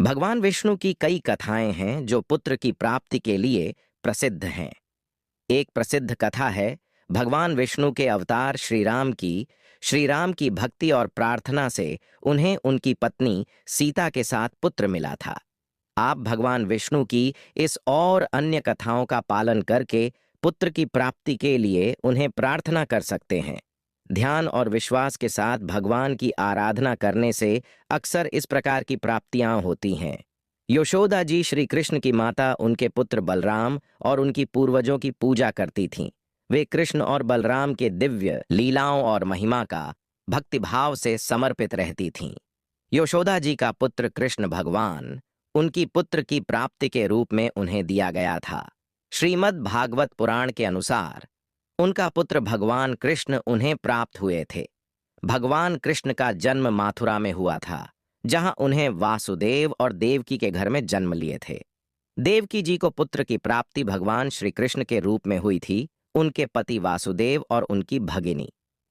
भगवान विष्णु की कई कथाएं हैं जो पुत्र की प्राप्ति के लिए प्रसिद्ध हैं। एक प्रसिद्ध कथा है भगवान विष्णु के अवतार श्री राम की भक्ति और प्रार्थना से उन्हें उनकी पत्नी सीता के साथ पुत्र मिला था। आप भगवान विष्णु की इस और अन्य कथाओं का पालन करके पुत्र की प्राप्ति के लिए उन्हें प्रार्थना कर सकते हैं। ध्यान और विश्वास के साथ भगवान की आराधना करने से अक्सर इस प्रकार की प्राप्तियां होती हैं। यशोदा जी श्री कृष्ण की माता उनके पुत्र बलराम और उनकी पूर्वजों की पूजा करती थीं। वे कृष्ण और बलराम के दिव्य लीलाओं और महिमा का भक्तिभाव से समर्पित रहती थीं। यशोदा जी का पुत्र कृष्ण भगवान उनकी पुत्र की प्राप्ति के रूप में उन्हें दिया गया था। श्रीमद् भागवत पुराण के अनुसार उनका पुत्र भगवान कृष्ण उन्हें प्राप्त हुए थे। भगवान कृष्ण का जन्म मथुरा में हुआ था, जहां उन्हें वासुदेव और देवकी के घर में जन्म लिए थे। देवकी जी को पुत्र की प्राप्ति भगवान श्री कृष्ण के रूप में हुई थी, उनके पति वासुदेव और उनकी भगिनी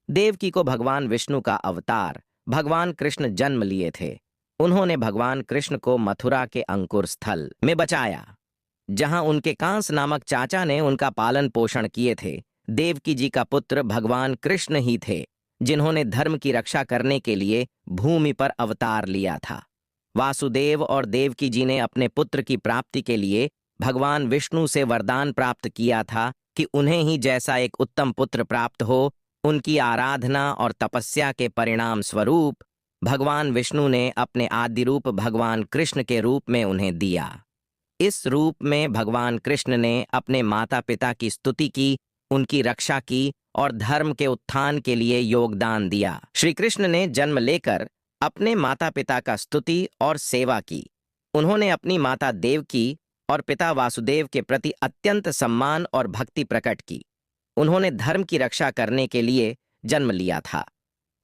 देवकी को भगवान विष्णु का अवतार भगवान कृष्ण जन्म लिए थे। उन्होंने भगवान कृष्ण को मथुरा के अंकुर स्थल में बचाया, जहां उनके कांस नामक चाचा ने उनका पालन पोषण किए थे। देवकी जी का पुत्र भगवान कृष्ण ही थे, जिन्होंने धर्म की रक्षा करने के लिए भूमि पर अवतार लिया था। वासुदेव और देवकी जी ने अपने पुत्र की प्राप्ति के लिए भगवान विष्णु से वरदान प्राप्त किया था कि उन्हें ही जैसा एक उत्तम पुत्र प्राप्त हो। उनकी आराधना और तपस्या के परिणाम स्वरूप भगवान विष्णु ने अपने आदि रूप भगवान कृष्ण के रूप में उन्हें दिया। इस रूप में भगवान कृष्ण ने अपने माता पिता की स्तुति की, उनकी रक्षा की और धर्म के उत्थान के लिए योगदान दिया। श्री कृष्ण ने जन्म लेकर अपने माता पिता का स्तुति और सेवा की। उन्होंने अपनी माता देवकी और पिता वासुदेव के प्रति अत्यंत सम्मान और भक्ति प्रकट की। उन्होंने धर्म की रक्षा करने के लिए जन्म लिया था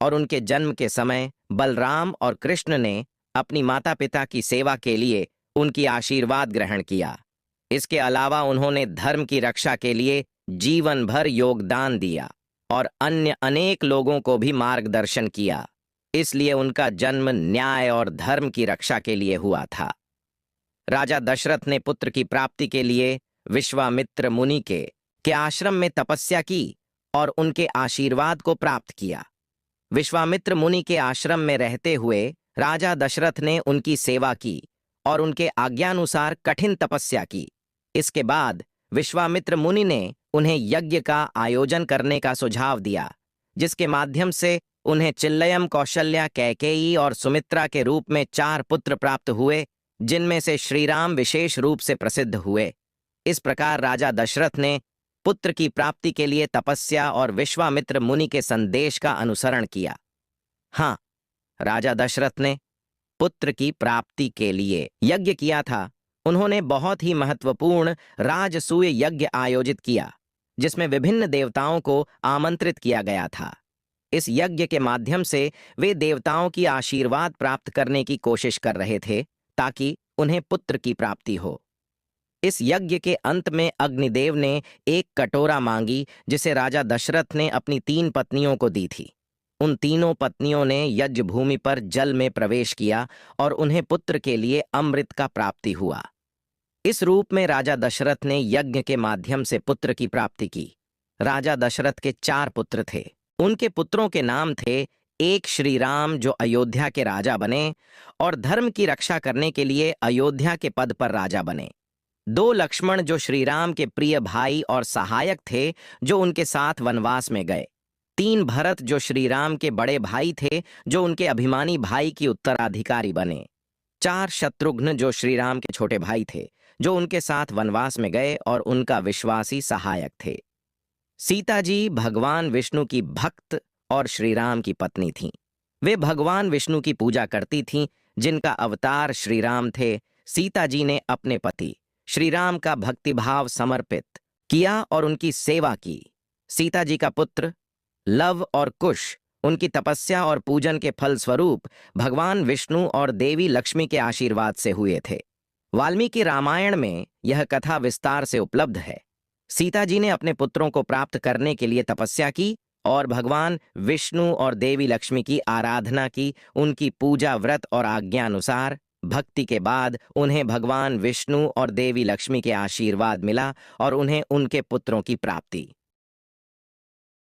और उनके जन्म के समय बलराम और कृष्ण ने अपनी माता पिता की सेवा के लिए उनकी आशीर्वाद ग्रहण किया। इसके अलावा उन्होंने धर्म की रक्षा के लिए जीवन भर योगदान दिया और अन्य अनेक लोगों को भी मार्गदर्शन किया। इसलिए उनका जन्म न्याय और धर्म की रक्षा के लिए हुआ था। राजा दशरथ ने पुत्र की प्राप्ति के लिए विश्वामित्र मुनि के आश्रम में तपस्या की और उनके आशीर्वाद को प्राप्त किया। विश्वामित्र मुनि के आश्रम में रहते हुए राजा दशरथ ने उनकी सेवा की और उनके आज्ञानुसार कठिन तपस्या की। इसके बाद विश्वामित्र मुनि ने उन्हें यज्ञ का आयोजन करने का सुझाव दिया, जिसके माध्यम से उन्हें चिल्लयम, कौशल्या, कैकेयी और सुमित्रा के रूप में 4 पुत्र प्राप्त हुए, जिनमें से श्रीराम विशेष रूप से प्रसिद्ध हुए। इस प्रकार राजा दशरथ ने पुत्र की प्राप्ति के लिए तपस्या और विश्वामित्र मुनि के संदेश का अनुसरण किया। हाँ, राजा दशरथ ने पुत्र की प्राप्ति के लिए यज्ञ किया था। उन्होंने बहुत ही महत्वपूर्ण राजसूय यज्ञ आयोजित किया, जिसमें विभिन्न देवताओं को आमंत्रित किया गया था। इस यज्ञ के माध्यम से वे देवताओं की आशीर्वाद प्राप्त करने की कोशिश कर रहे थे, ताकि उन्हें पुत्र की प्राप्ति हो। इस यज्ञ के अंत में अग्निदेव ने एक कटोरा मांगी, जिसे राजा दशरथ ने अपनी 3 पत्नियों को दी थी। उन तीनों पत्नियों ने यज्ञ भूमि पर जल में प्रवेश किया और उन्हें पुत्र के लिए अमृत का प्राप्ति हुआ। इस रूप में राजा दशरथ ने यज्ञ के माध्यम से पुत्र की प्राप्ति की। राजा दशरथ के 4 पुत्र थे। उनके पुत्रों के नाम थे, एक श्री राम जो अयोध्या के राजा बने और धर्म की रक्षा करने के लिए अयोध्या के पद पर राजा बने। 2 लक्ष्मण जो श्री राम के प्रिय भाई और सहायक थे, जो उनके साथ वनवास में गए। 3 भरत जो श्री राम के बड़े भाई थे, जो उनके अभिमानी भाई की उत्तराधिकारी बने। 4 शत्रुघ्न जो श्री राम के छोटे भाई थे, जो उनके साथ वनवास में गए और उनका विश्वासी सहायक थे। सीता जी भगवान विष्णु की भक्त और श्री राम की पत्नी थीं। वे भगवान विष्णु की पूजा करती थीं, जिनका अवतार श्री राम थे। सीता जी ने अपने पति श्री राम का भक्तिभाव समर्पित किया और उनकी सेवा की। सीता जी का पुत्र लव और कुश उनकी तपस्या और पूजन के फल स्वरूप भगवान विष्णु और देवी लक्ष्मी के आशीर्वाद से हुए थे। वाल्मीकि रामायण में यह कथा विस्तार से उपलब्ध है। सीता जी ने अपने पुत्रों को प्राप्त करने के लिए तपस्या की और भगवान विष्णु और देवी लक्ष्मी की आराधना की। उनकी पूजा व्रत और आज्ञा अनुसार भक्ति के बाद उन्हें भगवान विष्णु और देवी लक्ष्मी के आशीर्वाद मिला और उन्हें उनके पुत्रों की प्राप्ति